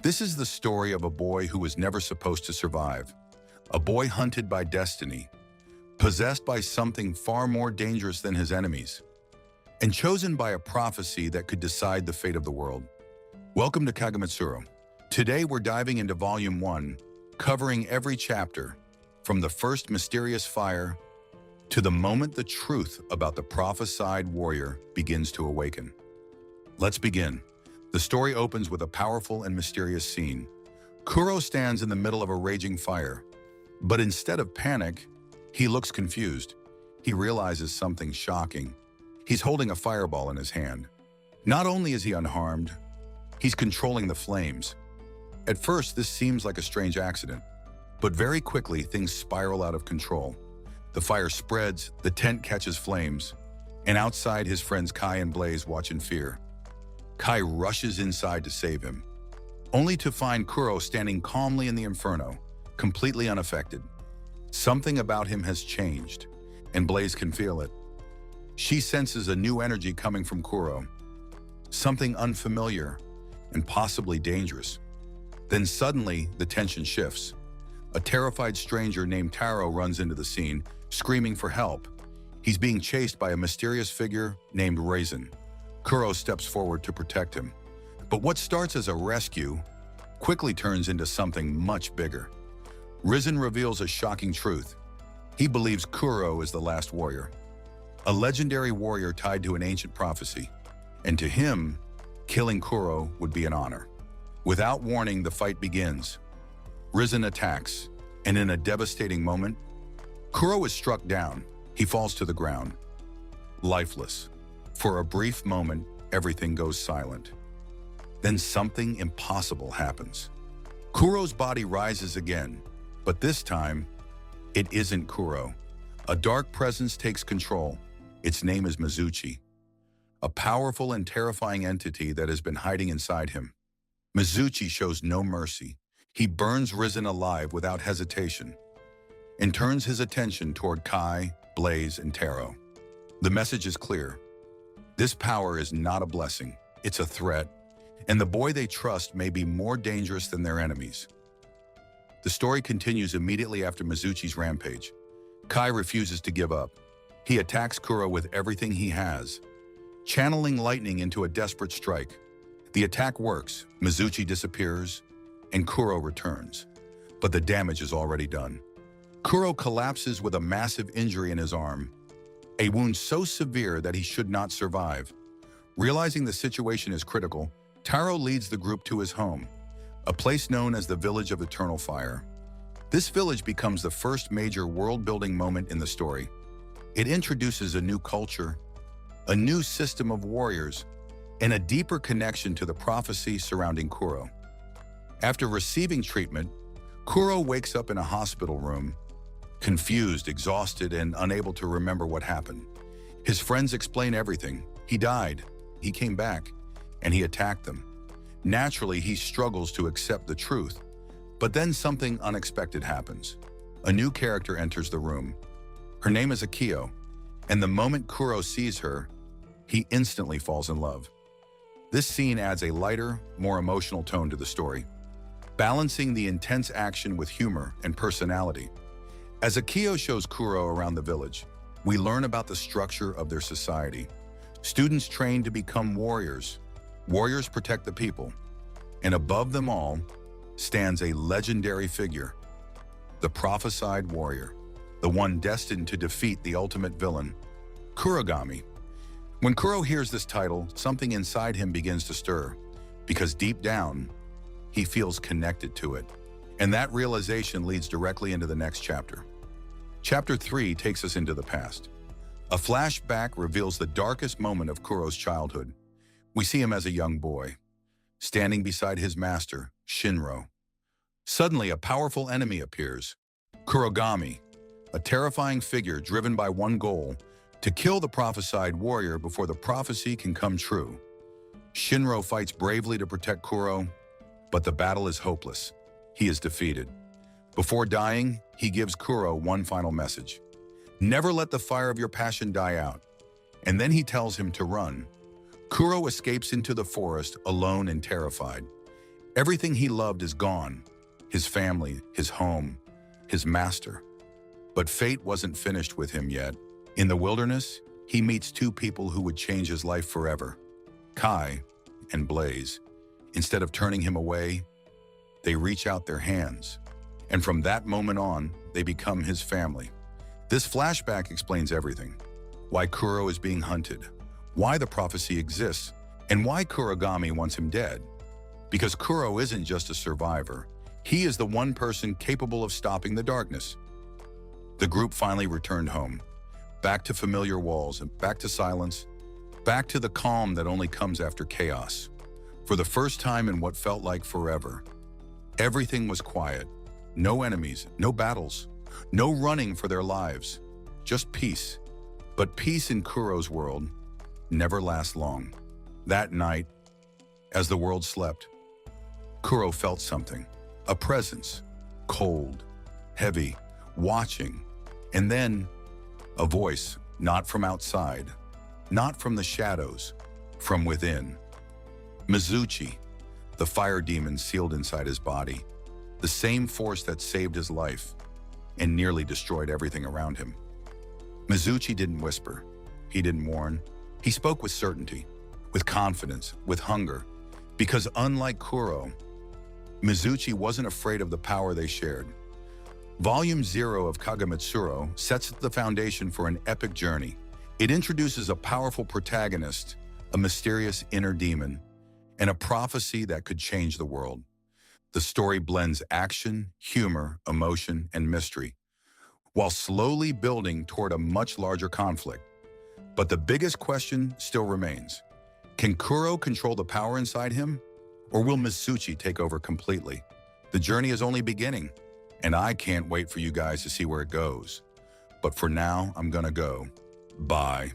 This is the story of a boy who was never supposed to survive, a boy hunted by destiny, possessed by something far more dangerous than his enemies, and chosen by a prophecy that could decide the fate of the world. Welcome to Kagemitsuro. Today we're diving into Volume 1, covering every chapter, from the first mysterious fire to the moment the truth about the prophesied warrior begins to awaken. Let's begin. The story opens with a powerful and mysterious scene. Kuro stands in the middle of a raging fire, but instead of panic, he looks confused. He realizes something shocking. He's holding a fireball in his hand. Not only is he unharmed, he's controlling the flames. At first, this seems like a strange accident, but very quickly things spiral out of control. The fire spreads, the tent catches flames, and outside his friends Kai and Blaze watch in fear. Kai rushes inside to save him, only to find Kuro standing calmly in the inferno, completely unaffected. Something about him has changed, and Blaze can feel it. She senses a new energy coming from Kuro, something unfamiliar and possibly dangerous. Then suddenly, the tension shifts. A terrified stranger named Taro runs into the scene, screaming for help. He's being chased by a mysterious figure named Raisin. Kuro steps forward to protect him. But what starts as a rescue quickly turns into something much bigger. Raisin reveals a shocking truth. He believes Kuro is the last warrior, a legendary warrior tied to an ancient prophecy. And to him, killing Kuro would be an honor. Without warning, the fight begins. Raisin attacks, and in a devastating moment, Kuro is struck down. He falls to the ground, lifeless. For a brief moment, everything goes silent. Then something impossible happens. Kuro's body rises again, but this time, it isn't Kuro. A dark presence takes control. Its name is Mizuchi, a powerful and terrifying entity that has been hiding inside him. Mizuchi shows no mercy. He burns Raisin alive without hesitation and turns his attention toward Kai, Blaze, and Taro. The message is clear. This power is not a blessing, it's a threat, and the boy they trust may be more dangerous than their enemies. The story continues immediately after Mizuchi's rampage. Kai refuses to give up. He attacks Kuro with everything he has, channeling lightning into a desperate strike. The attack works, Mizuchi disappears, and Kuro returns. But the damage is already done. Kuro collapses with a massive injury in his arm, a wound so severe that he should not survive. Realizing the situation is critical, Taro leads the group to his home, a place known as the Village of Eternal Fire. This village becomes the first major world-building moment in the story. It introduces a new culture, a new system of warriors, and a deeper connection to the prophecy surrounding Kuro. After receiving treatment, Kuro wakes up in a hospital room, confused, exhausted, and unable to remember what happened. His friends explain everything. He died, he came back, and he attacked them. Naturally, he struggles to accept the truth, but then something unexpected happens. A new character enters the room. Her name is Akio, and the moment Kuro sees her, he instantly falls in love. This scene adds a lighter, more emotional tone to the story, balancing the intense action with humor and personality. As Akio shows Kuro around the village, we learn about the structure of their society. Students train to become warriors. Warriors protect the people. And above them all stands a legendary figure, the prophesied warrior, the one destined to defeat the ultimate villain, Kurogami. When Kuro hears this title, something inside him begins to stir, because deep down, he feels connected to it. And that realization leads directly into the next chapter. Chapter 3 takes us into the past. A flashback reveals the darkest moment of Kuro's childhood. We see him as a young boy, standing beside his master, Shinro. Suddenly, a powerful enemy appears, Kurogami, a terrifying figure driven by one goal, to kill the prophesied warrior before the prophecy can come true. Shinro fights bravely to protect Kuro, but the battle is hopeless. He is defeated. Before dying, he gives Kuro one final message. Never let the fire of your passion die out. And then he tells him to run. Kuro escapes into the forest, alone and terrified. Everything he loved is gone. His family, his home, his master. But fate wasn't finished with him yet. In the wilderness, he meets two people who would change his life forever. Kai and Blaze. Instead of turning him away, they reach out their hands. And from that moment on, they become his family. This flashback explains everything. Why Kuro is being hunted, why the prophecy exists, and why Kurogami wants him dead. Because Kuro isn't just a survivor. He is the one person capable of stopping the darkness. The group finally returned home. Back to familiar walls and back to silence. Back to the calm that only comes after chaos. For the first time in what felt like forever, everything was quiet. No enemies, no battles, no running for their lives. Just peace. But peace in Kuro's world never lasts long. That night, as the world slept, Kuro felt something. A presence. Cold, heavy, watching. And then, a voice, not from outside, not from the shadows, from within. Mizuchi, the fire demon sealed inside his body, the same force that saved his life and nearly destroyed everything around him. Mizuchi didn't whisper. He didn't warn. He spoke with certainty, with confidence, with hunger, because unlike Kuro, Mizuchi wasn't afraid of the power they shared. Volume 0 of Kagemitsuro sets the foundation for an epic journey. It introduces a powerful protagonist, a mysterious inner demon, and a prophecy that could change the world. The story blends action, humor, emotion, and mystery, while slowly building toward a much larger conflict. But the biggest question still remains. Can Kuro control the power inside him? Or will Mizuchi take over completely? The journey is only beginning, and I can't wait for you guys to see where it goes. But for now, I'm gonna go. Bye.